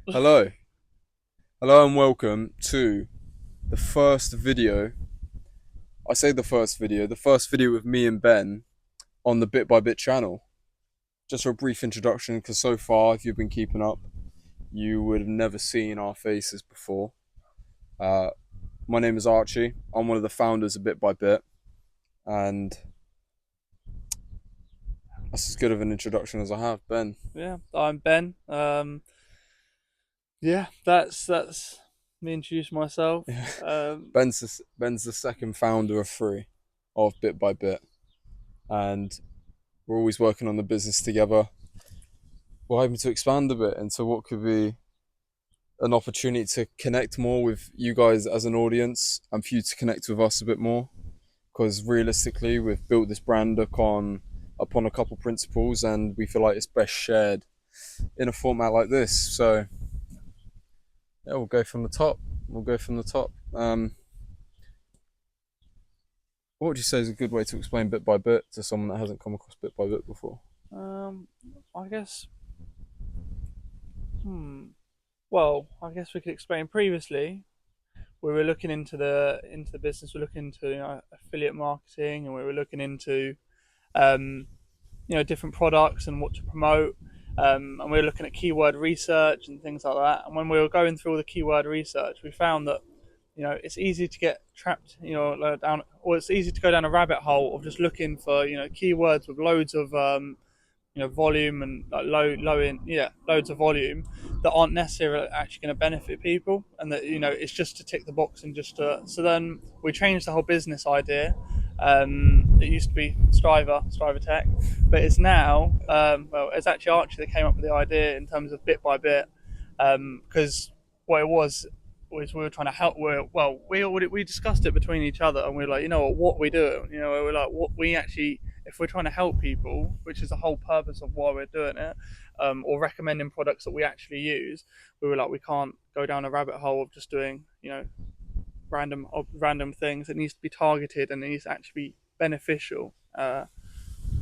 Hello. Hello and welcome to the first video. I say the first video with me and Ben on the Bit by Bit channel. Just for a brief introduction, because so far, if you've been keeping up, you would have never seen our faces before. Uh, my name is Archie. I'm one of the founders of Bit by Bit, and that's as good of an introduction as I have. Ben. Yeah, I'm Ben. Yeah, that's me introduce myself. Ben's the second founder of Bit by Bit, and we're always working on the business together. We're hoping to expand a bit into what could be an opportunity to connect more with you guys as an audience and for you to connect with us a bit more. Because realistically, we've built this brand upon a couple principles, and we feel like it's best shared in a format like this. So, yeah, we'll go from the top. What would you say is a good way to explain Bit by Bit to someone that hasn't come across Bit by Bit before? I guess. Well, I guess we could explain previously. We were looking into the business. We're looking into affiliate marketing, and we were looking into um, different products and what to promote. And we were looking at keyword research and things like that. And when we were going through all the keyword research, we found that it's easy to get trapped, down, or it's easy to go down a rabbit hole of just looking for keywords with loads of volume and like loads of volume that aren't necessarily actually going to benefit people, and that it's just to tick the box and just to. So then we changed the whole business idea. It used to be Striver Tech, but it's now well, it's actually Archie that came up with the idea in terms of Bit by Bit, because what it was we were trying to help. We discussed it between each other, and we were like, what we do. We're like, what we actually, if we're trying to help people, which is the whole purpose of why we're doing it, or recommending products that we actually use, we were like, we can't go down a rabbit hole of just doing random things. It needs to be targeted, and it needs to actually be beneficial. Yeah.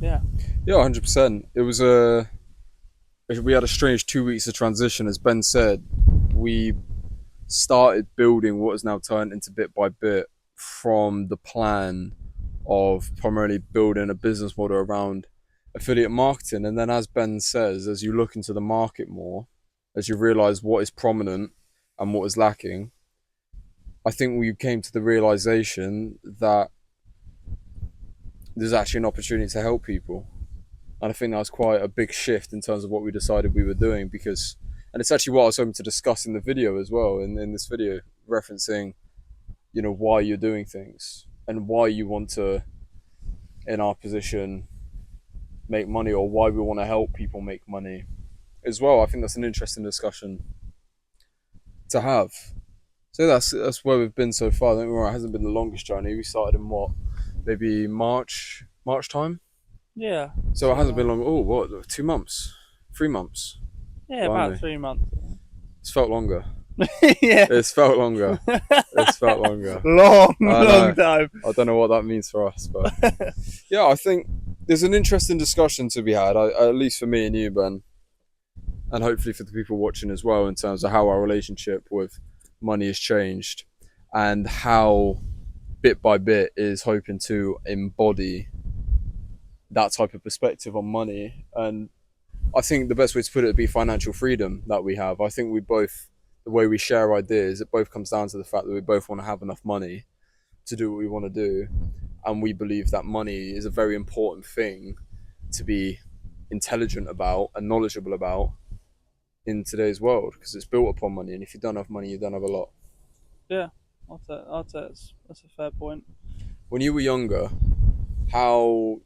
Yeah, 100%. We had a strange 2 weeks of transition, as Ben said. We started building what has now turned into Bit by Bit from the plan of primarily building a business model around affiliate marketing. And then, as Ben says, as you look into the market more, as you realize what is prominent and what is lacking, I think we came to the realization that there's actually an opportunity to help people. And I think that was quite a big shift in terms of what we decided we were doing, because, and it's actually what I was hoping to discuss in the video as well, in this video, referencing, why you're doing things and why you want to, in our position, make money, or why we want to help people make money as well. I think that's an interesting discussion to have. So that's where we've been so far. I think it hasn't been the longest journey. We started in what, maybe March time. Yeah. So it hasn't been long. Oh, what? 2 months, 3 months. Yeah, about Blimey, 3 months. it's felt longer. Yeah. It's felt longer. It's felt longer. I Long know. time. I don't know what that means for us, but yeah, I think there's an interesting discussion to be had. At least for me and you, Ben, and hopefully for the people watching as well, in terms of how our relationship with money has changed, and how Bit by Bit is hoping to embody that type of perspective on money. And I think the best way to put it would be financial freedom that we have. I think the way we share ideas, it both comes down to the fact that we both want to have enough money to do what we want to do. And we believe that money is a very important thing to be intelligent about and knowledgeable about in today's world, because it's built upon money. And if you don't have money, you don't have a lot. Yeah, I'd say that's a fair point. When you were younger, how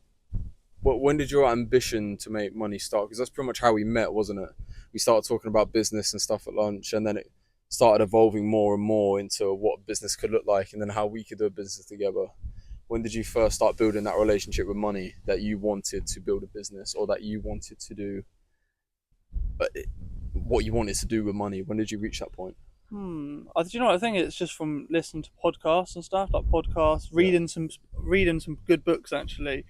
when did your ambition to make money start? Because that's pretty much how we met, wasn't it? We started talking about business and stuff at lunch, and then it started evolving more and more into what business could look like, and then how we could do a business together. When did you first start building that relationship with money, that you wanted to build a business, or that you wanted to do what you wanted to do with money? When did you reach that point? Do you know what I think? It's just from listening to podcasts and stuff, like podcasts, Yeah. reading some good books actually.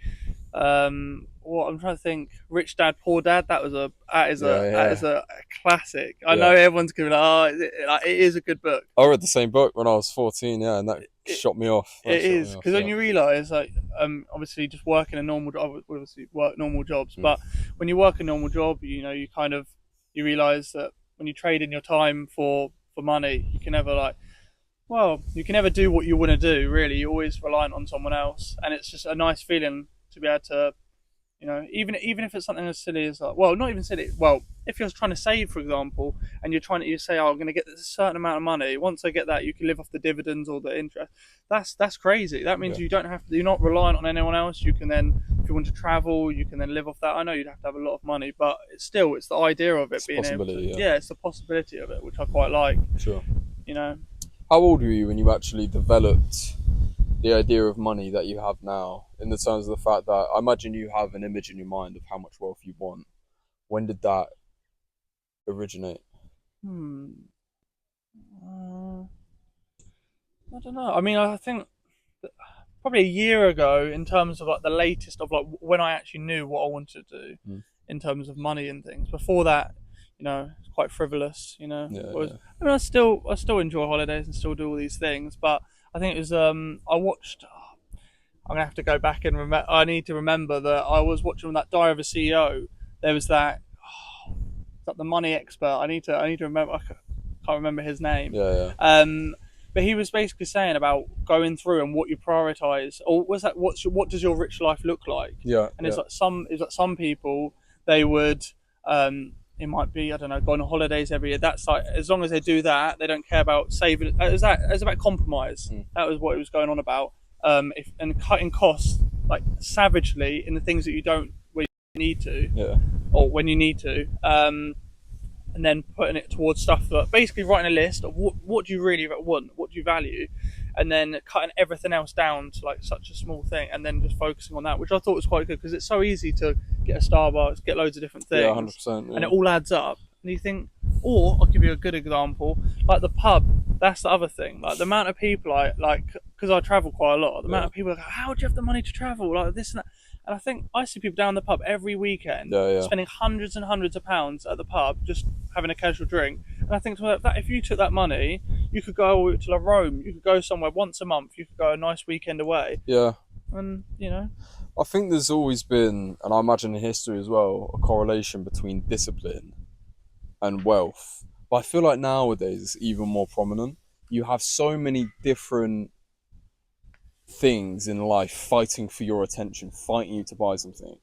what I'm trying to think. Rich Dad Poor Dad. Yeah, That is yeah, a classic. I yeah. know everyone's gonna be like, oh, it is a good book. I read the same book when I was 14, yeah, and that It, shot me off. That it shot me is off, because when yeah. you realise, like, obviously just working a normal job, obviously work normal jobs, Mm. but when you work a normal job, you know, you realise that when you trade in your time for money, you can never you can never do what you want to do. Really, you're always reliant on someone else, and it's just a nice feeling to be able to, you know, even if it's something as silly as like, well, not even silly. Well, if you're trying to save, for example, and you say, oh, I'm going to get this certain amount of money. Once I get that, you can live off the dividends or the interest. That's crazy. That means Yeah, you don't have to. You're not reliant on anyone else. You can then, if you want to travel, you can then live off that. I know you'd have to have a lot of money, but it's the idea of it it's a being able to. possibility, yeah, Yeah, it's the possibility of it, which I quite like. sure. You know. How old were you when you actually developed the idea of money that you have now, in the terms of the fact that I imagine you have an image in your mind of how much wealth you want? When did that originate? Hmm. Uh, I don't know. I mean, I think probably a year ago, in terms of like the latest of like when I actually knew what I wanted to do Mm. in terms of money and things. Before that, you know, it's quite frivolous. You know, Yeah, whereas yeah, I mean, I still enjoy holidays and still do all these things. But I think it was I watched. I'm gonna have to go back and remember. I need to remember that I was watching that Diary of a CEO. There was that. Oh, that the money expert. I need to remember. I can't remember his name. yeah, yeah, Um, but he was basically saying about going through and what you prioritize, or was that what does your rich life look like? yeah, And yeah, it's like some people they would it might be, I don't know, going on holidays every year. That's like, as long as they do that, they don't care about saving. It was about compromise. mm. That was what it was going on about. If and cutting costs like savagely in the things that you don't when you need to, Yeah, or when you need to. And then putting it towards stuff that basically writing a list of what do you really want, what do you value, and then cutting everything else down to like such a small thing, and then just focusing on that, which I thought was quite good because it's so easy to get a Starbucks, get loads of different yeah, 100%, things, and yeah, it all adds up. And you think, or I'll give you a good example, like the pub. That's the other thing. Like the amount of people I like, because I travel quite a lot. The amount yeah, of people are like, how do you have the money to travel? Like this and that. And I think I see people down the pub every weekend yeah, yeah, spending hundreds and hundreds of pounds at the pub just having a casual drink. And I think to myself, that if you took that money, you could go to like Rome, you could go somewhere once a month, you could go a nice weekend away, yeah. and you know, I think there's always been, and I imagine in history as well, a correlation between discipline and wealth. But I feel like nowadays it's even more prominent. You have so many different things in life fighting for your attention, fighting you to buy something.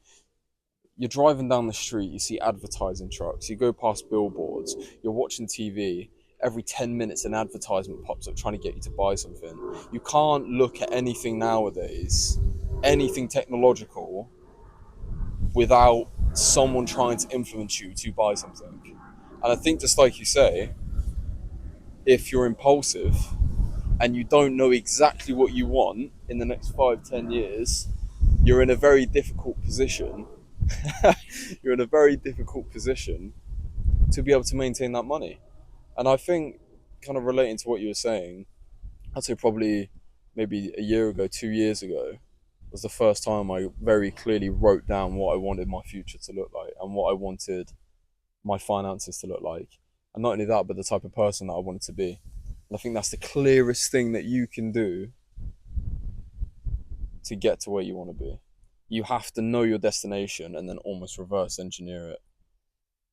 You're driving down the street, you see advertising trucks, you go past billboards, you're watching TV. Every 10 minutes, an advertisement pops up trying to get you to buy something. You can't look at anything nowadays, anything technological, without someone trying to influence you to buy something. And I think, just like you say, if you're impulsive and you don't know exactly what you want in the next 5, 10 years, you're in a very difficult position. You're in a very difficult position to be able to maintain that money. And I think, kind of relating to what you were saying, I'd say probably maybe a year ago, 2 years ago, was the first time I very clearly wrote down what I wanted my future to look like and what I wanted my finances to look like. And not only that, but the type of person that I wanted to be. And I think that's the clearest thing that you can do to get to where you want to be. You have to know your destination and then almost reverse engineer it.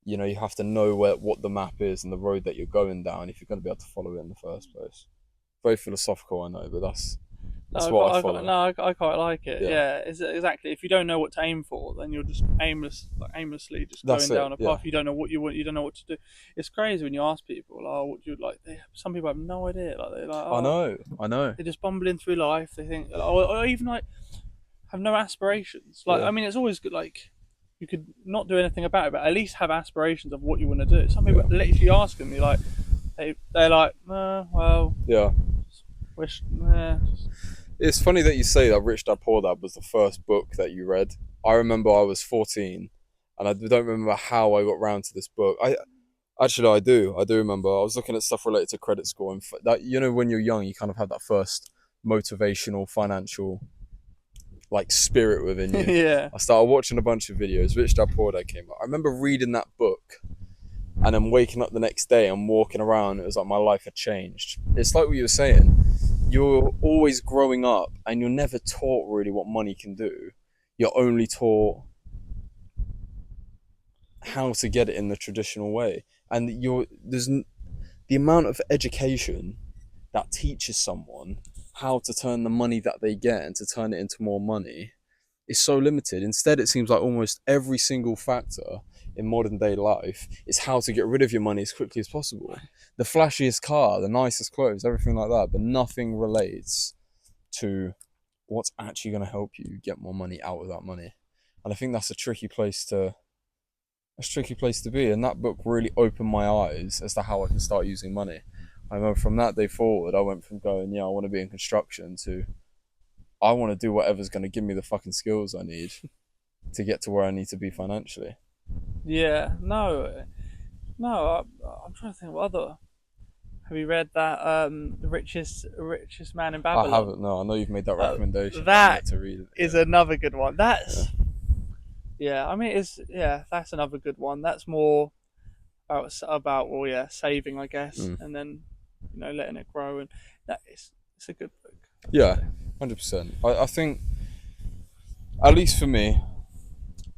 You know, you have to know what the map is and the road that you're going down if you're going to be able to follow it in the first place. Very philosophical, I know, but that's what I follow. I quite like it. Yeah, Yeah, exactly. If you don't know what to aim for, then you're just aimlessly just that's going it. down a Yeah, path. You don't know what you want. You don't know what to do. It's crazy when you ask people, "Oh, what do you like?" Some people have no idea. Like they're like, I "Oh," know, I know. they're just bumbling through life. They think, or even like have no aspirations. Like, Yeah, I mean, it's always good. Like, you could not do anything about it, but at least have aspirations of what you want to do. Some people yeah, literally asking me, like, they're like, well, yeah. wish, It's funny that you say that Rich Dad Poor Dad was the first book that you read. I remember I was 14, and I don't remember how I got round to this book. I do. I do remember. I was looking at stuff related to credit score and that. You know, when you're young, you kind of have that first motivational financial like spirit within you. Yeah. I started watching a bunch of videos. Rich Dad Poor Dad came out. I remember reading that book and then waking up the next day and walking around. It was like my life had changed. It's like what you were saying. You're always growing up and you're never taught really what money can do. You're only taught how to get it in the traditional way. And the amount of education that teaches someone how to turn the money that they get and to turn it into more money is so limited. Instead, it seems like almost every single factor in modern day life is how to get rid of your money as quickly as possible. The flashiest car, the nicest clothes, everything like that, but nothing relates to what's actually going to help you get more money out of that money. And I think that's a tricky place to be. And that book really opened my eyes as to how I can start using money. I remember from that day forward, I went from going, yeah, I want to be in construction to I want to do whatever's going to give me the fucking skills I need to get to where I need to be financially. Yeah. No. No. I'm trying to think what other. Have you read that the richest man in I Babylon? haven't. No, I know you've made that recommendation. That I've yet to read it. is Yeah. another good one. Yeah. Yeah. I mean, that's another good one. That's more about well, yeah, saving, I guess, Mm. and then letting it grow, and that is it's a good book. Yeah, 100%. I think, at least for me,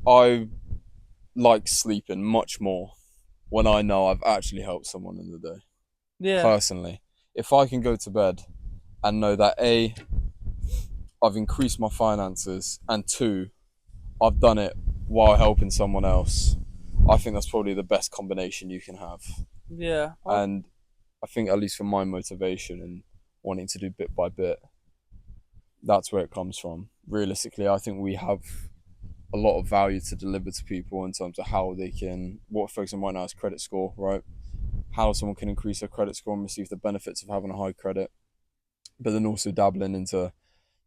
I like sleeping much more when I know I've actually helped someone in the day. Yeah. Personally, if I can go to bed and know that A, I've increased my finances, and two, I've done it while helping someone else, I think that's probably the best combination you can have. Yeah. And I think, at least for my motivation and wanting to do bit by bit, that's where it comes from. Realistically, I think we have a lot of value to deliver to people in terms of how they can, what focusing right now is credit score, right? How someone can increase their credit score and receive the benefits of having a high credit, but then also dabbling into,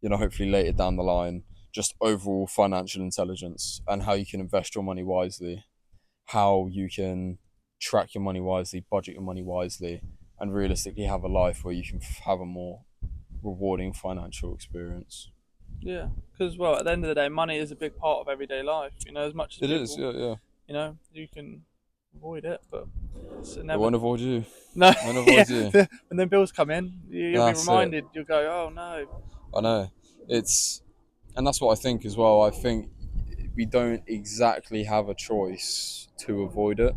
hopefully later down the line, just overall financial intelligence and how you can invest your money wisely, how you can track your money wisely, budget your money wisely, and realistically have a life where you can have a more rewarding financial experience. Yeah. Because well, at the end of the day, money is a big part of everyday life. As much as It is, people, yeah, yeah. you can avoid it, but it's It never. won't avoid you. No. Won't Yeah. avoid you. When then bills come in, you'll be That's it. reminded. You'll go, oh no. I know. It's, and that's what I think as well. I think we don't exactly have a choice to avoid it.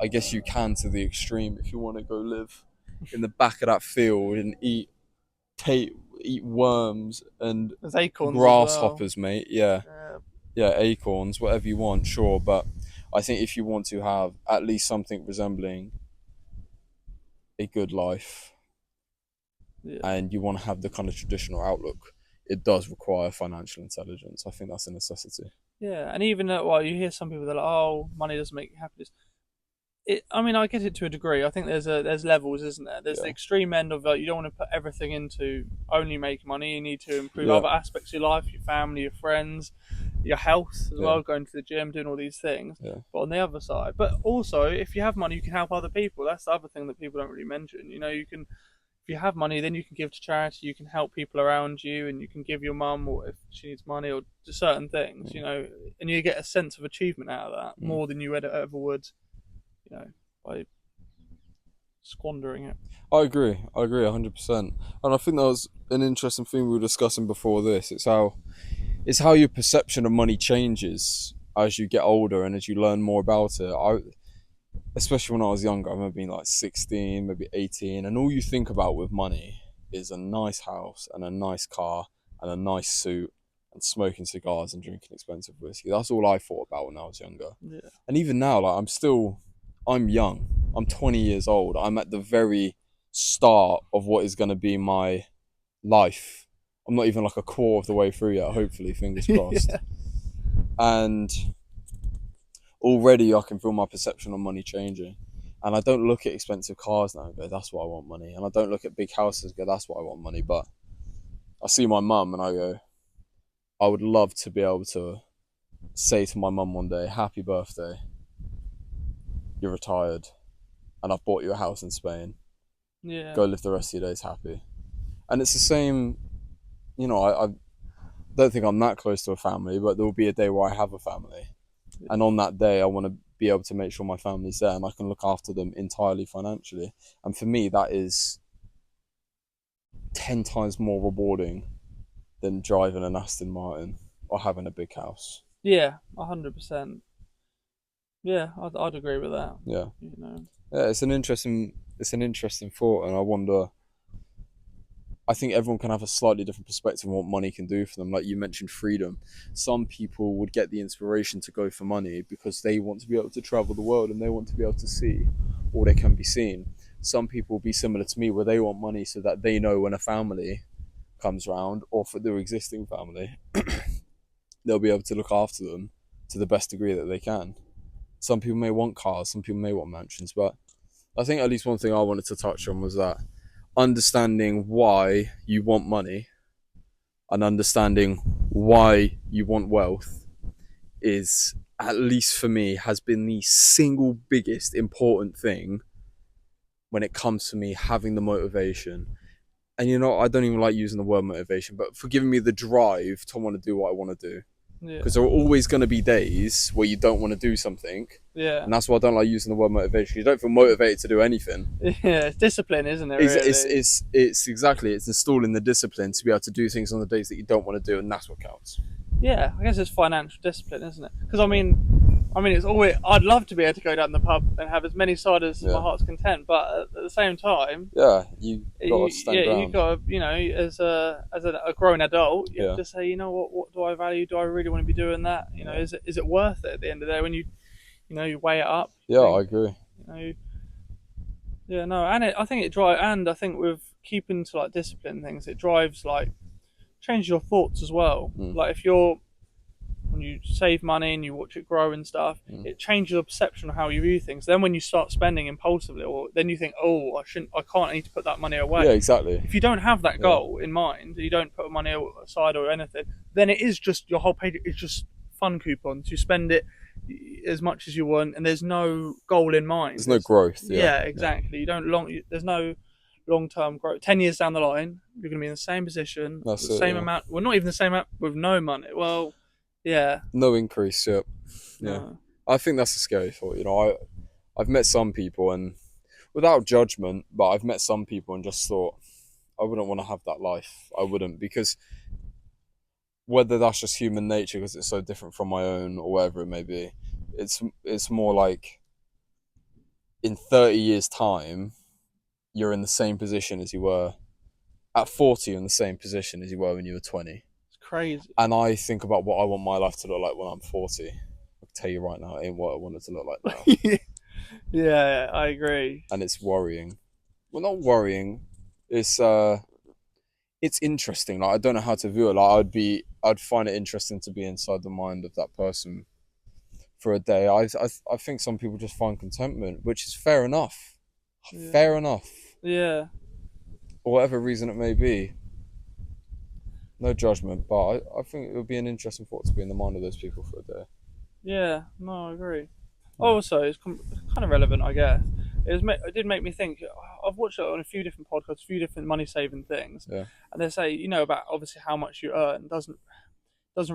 I guess you can to the extreme if you want to go live in the back of that field and eat worms and There's acorns as well. grasshoppers, mate. Yeah, Yeah. yeah, acorns, whatever you want, sure. But I think if you want to have at least something resembling a good life Yeah. and you want to have the kind of traditional outlook, it does require financial intelligence. I think that's a necessity. Yeah, and even well, you hear some people that are like, "Oh, money doesn't make you happy." I mean, I get it to a degree. I think there's levels, isn't there? There's the Yeah, extreme end of you don't want to put everything into only making money. You need to improve yeah, other aspects of your life, your family, your friends, your health as yeah, well, going to the gym, doing all these things. yeah. But on the other side, but also if you have money, you can help other people. That's the other thing that people don't really mention. You can if you have money, then you can give to charity. You can help people around you, and you can give your mum or if she needs money or to certain things. And you get a sense of achievement out of that Mm. more than you ever would by squandering it. I agree. 100%. And I think that was an interesting thing we were discussing before this. It's how your perception of money changes as you get older and as you learn more about it. Especially when I was younger, I remember being like 16, maybe 18, and all you think about with money is a nice house and a nice car and a nice suit and smoking cigars and drinking expensive whiskey. That's all I thought about when I was younger. Yeah. And even now, like I'm young. I'm 20 years old. I'm at the very start of what is going to be my life. I'm not even like a quarter of the way through yet, hopefully, fingers crossed. Yeah. And already I can feel my perception on money changing. And I don't look at expensive cars now and go, that's why I want money. And I don't look at big houses and go, that's why I want money. But I see my mum and I go, I would love to be able to say to my mum one day, happy birthday. You're retired and I've bought you a house in Spain. Yeah. Go live the rest of your days happy. And it's the same, I don't think I'm that close to a family, but there will be a day where I have a family, and on that day, I want to be able to make sure my family's there and I can look after them entirely financially. And for me, that is 10 times more rewarding than driving an Aston Martin or having a big house. Yeah, 100%. Yeah, I'd agree with that. Yeah, You know. yeah. It's an interesting thought, and I wonder. I think everyone can have a slightly different perspective on what money can do for them. Like you mentioned, freedom. Some people would get the inspiration to go for money because they want to be able to travel the world and they want to be able to see all they can be seen. Some people will be similar to me where they want money so that they know when a family comes round or for their existing family, they'll be able to look after them to the best degree that they can. Some people may want cars, some people may want mansions, but I think at least one thing I wanted to touch on was that understanding why you want money and understanding why you want wealth is, at least for me, has been the single biggest important thing when it comes to me having the motivation. And you know, I don't even like using the word motivation, but for giving me the drive to want to do what I want to do. Yeah. Because there are always going to be days where you don't want to do something, Yeah. and that's why I don't like using the word motivation. You don't feel motivated to do anything. Yeah, it's discipline, isn't it? It's, Really. it's exactly, it's installing the discipline to be able to do things on the days that you don't want to do, and that's what counts. Yeah, I guess it's financial discipline, isn't it? Because I mean, it's always. I'd love to be able to go down the pub and have as many ciders as Yeah. my heart's content, but at the same time, Yeah, you got to stand you ground. got to, you know, as a grown adult, you Yeah. have to say, you know, what do I value? Do I really want to be doing that? You know, is it worth it at the end of the day when you know, you weigh it up? Yeah, think, I agree. You know, yeah, no, and I think it drives, and I think with keeping to like discipline things, it drives like change your thoughts as well. Like if you're when you save money and you watch it grow and stuff, it changes your perception of how you view things. Then when you start spending impulsively, or then you think, oh, I need to put that money away. Yeah, exactly. If you don't have that goal in mind, you don't put money aside or anything, then it is just your whole page. It's just fun coupons. You spend it as much as you want, and there's no goal in mind. There's no growth. Yeah, exactly. You don't There's no long-term growth. 10 years down the line, you're going to be in the same position, That's the it, same yeah. amount. Well, not even the same amount with no money. Well, yeah. No increase. Yeah. Yeah. No. I think that's a scary thought. You know, I've met some people, and without judgment, but I've met some people and just thought I wouldn't want to have that life. I wouldn't, because whether that's just human nature because it's so different from my own or whatever it may be, it's more like in 30 years time you're in the same position as you were at 40. You're in the same position as you were when you were 20. It's crazy. And I think about what I want my life to look like when I'm 40. I can tell you right now, it ain't what I want it to look like now. Yeah, I agree. And it's worrying. Well, not worrying. It's interesting. Like I don't know how to view it. Like I'd find it interesting to be inside the mind of that person for a day. I think some people just find contentment, which is fair enough. Yeah. Fair enough. Yeah. For whatever reason it may be. No judgment, but I think it would be an interesting thought to be in the mind of those people for a day. Yeah. No, I agree. Also, it's kind of relevant, I guess. It did make me think. I've watched it on a few different podcasts, a few different money saving things, Yeah. and they say, you know, about obviously how much you earn doesn't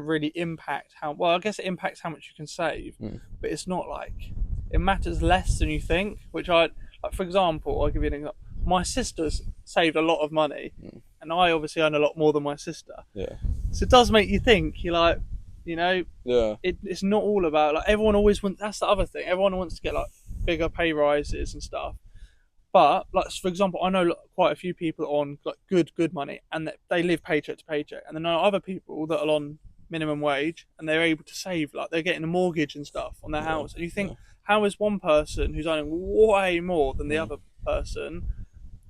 really impact how well. I guess it impacts how much you can save, but it's not like it matters less than you think. Which like for example, I'll give you an example. My sister's saved a lot of money, and I obviously earn a lot more than my sister. Yeah. So it does make you think. You're like, you know, Yeah. it's not all about like everyone always wants. That's the other thing. Everyone wants to get like bigger pay rises and stuff. But like for example, I know quite a few people on like good money, and they live paycheck to paycheck, and then I know other people that are on minimum wage, and they're able to save like they're getting a mortgage and stuff on their house, and you think, how is one person who's earning way more than the other person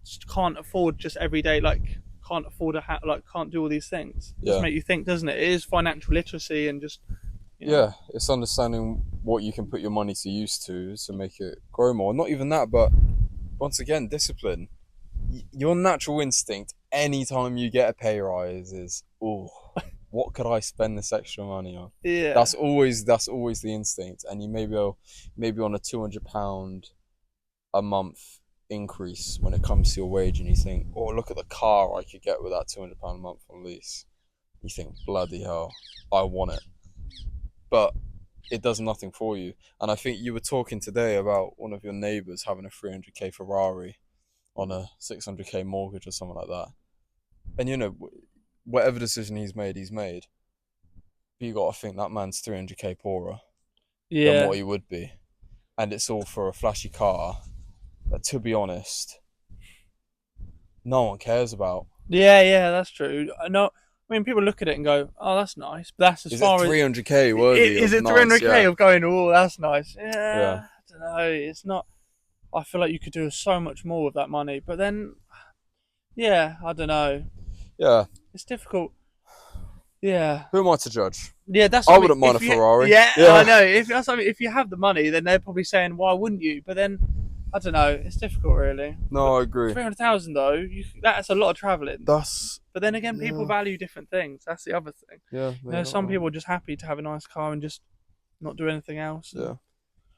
just can't afford just every day like can't afford can't do all these things? It just make you think, doesn't it? It is financial literacy and just Yeah, it's understanding what you can put your money to use to make it grow more. Not even that, but once again, discipline. Your natural instinct, anytime you get a pay rise, is, oh, what could I spend this extra money on? Yeah. That's always the instinct. And you maybe on a £200 a month increase when it comes to your wage, and you think, oh, look at the car I could get with that £200 a month on lease. you think, bloody hell, I want it. But it does nothing for you. And I think you were talking today about one of your neighbours having a 300k Ferrari on a 600k mortgage or something like that. And you know, whatever decision he's made, he's made. But you got to think that man's 300k poorer than Yeah. what he would be. And it's all for a flashy car that, to be honest, no one cares about. Yeah, that's true. I know. I mean, people look at it and go, "Oh, that's nice," but that's as Is it far as 300k worthy is of it nice? 300k Yeah, of going, "Oh, that's nice." yeah, Yeah, I don't know. It's not. I feel like you could do so much more with that money, but then, yeah, I don't know. yeah. It's difficult. Yeah, Who am I to judge? yeah, that's I what I mean. wouldn't mind a If you, Ferrari. yeah, I Yeah. know. If that's what I mean, if you have the money, then they're probably saying, "Why wouldn't you?" But then, I don't know. It's difficult, really. But No, I agree. 300,000 though, that's a lot of traveling. That's But then again, people yeah, value different things. That's the other thing. yeah. You No, know, you're not some wrong. people are just happy to have a nice car and just not do anything else. Yeah.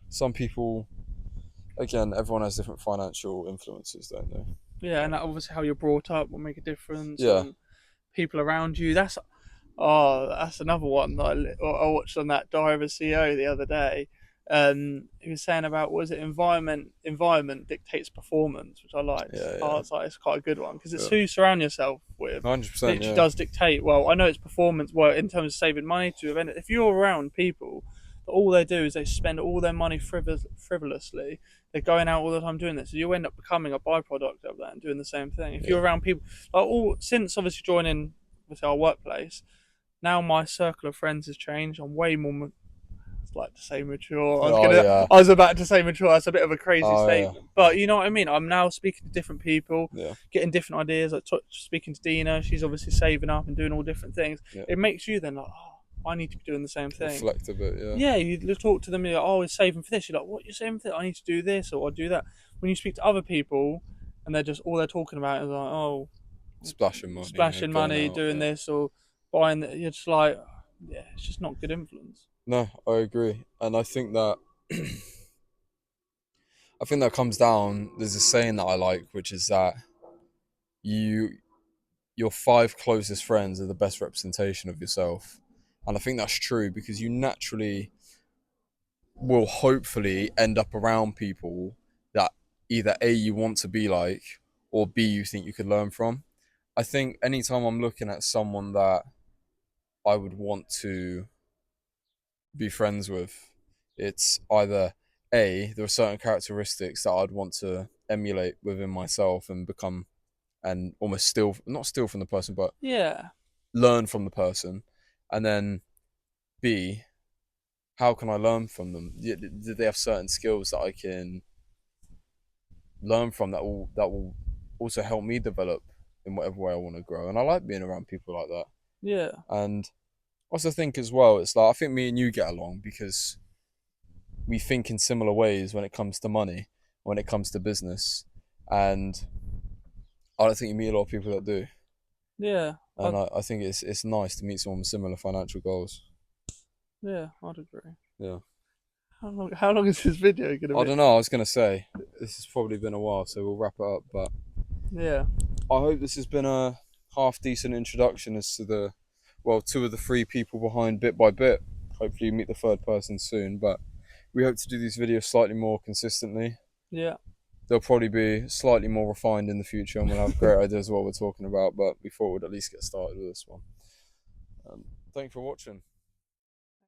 Some people, again, everyone has different financial influences, don't they? Yeah, and obviously how you're brought up will make a difference, Yeah. and people around you. That's another one that I watched on that Diary of a CEO the other day. He was saying about, what was it, environment dictates performance, which I liked. Yeah, Oh, yeah. it's quite a good one because it's Yeah. who you surround yourself with. 100%. Literally Yeah. does dictate. Well, I know it's performance. Well, in terms of saving money to event. If you're around people that all they do is they spend all their money frivolously, they're going out all the time doing this. So you end up becoming a byproduct of that and doing the same thing. If you're Yeah. around people, like all since obviously joining with our workplace, now my circle of friends has changed. I'm way more. I'd like to say mature. Oh yeah. I was about to say mature. That's a bit of a crazy Oh yeah. statement, but you know what I mean. I'm now speaking to different people, Yeah. getting different ideas. Like speaking to Dina, she's obviously saving up and doing all different things. Yeah. It makes you then like, oh, I need to be doing the same thing. Reflect a bit. Yeah. Yeah, you talk to them. You're like, oh, we're saving for this. You're like, what? You're saving for this? I need to do this or I do that. When you speak to other people, and they're just all they're talking about is like, oh, Splashing money. splashing Going money, out, doing yeah. this or buying. You're just like, yeah, it's just not good influence. No, I agree, and I think that comes down. There's a saying that I like, which is that you your five closest friends are the best representation of yourself, and I think that's true because you naturally will hopefully end up around people that either A, you want to be like, or B, you think you could learn from. I think anytime I'm looking at someone that I would want to be friends with, it's either A, there are certain characteristics that I'd want to emulate within myself and become, and almost steal, not steal from the person, but Yeah, learn from the person. And then B, how can I learn from them? Do they have certain skills that I can learn from that will also help me develop in whatever way I want to grow? And I like being around people like that. yeah, And I also think as well, it's like I think me and you get along because we think in similar ways when it comes to money, when it comes to business, and I don't think you meet a lot of people that do. yeah. And I think it's nice to meet someone with similar financial goals. Yeah, I'd agree. Yeah. How long is this video gonna I be? don't know. I was gonna say this has probably been a while, so we'll wrap it up. But Yeah, I hope this has been a half decent introduction as to two of the three people behind Bit by Bit. Hopefully, you meet the third person soon. But we hope to do these videos slightly more consistently. yeah. They'll probably be slightly more refined in the future, and we'll have great ideas of what we're talking about. But we thought we'd at least get started with this one. Thanks for watching.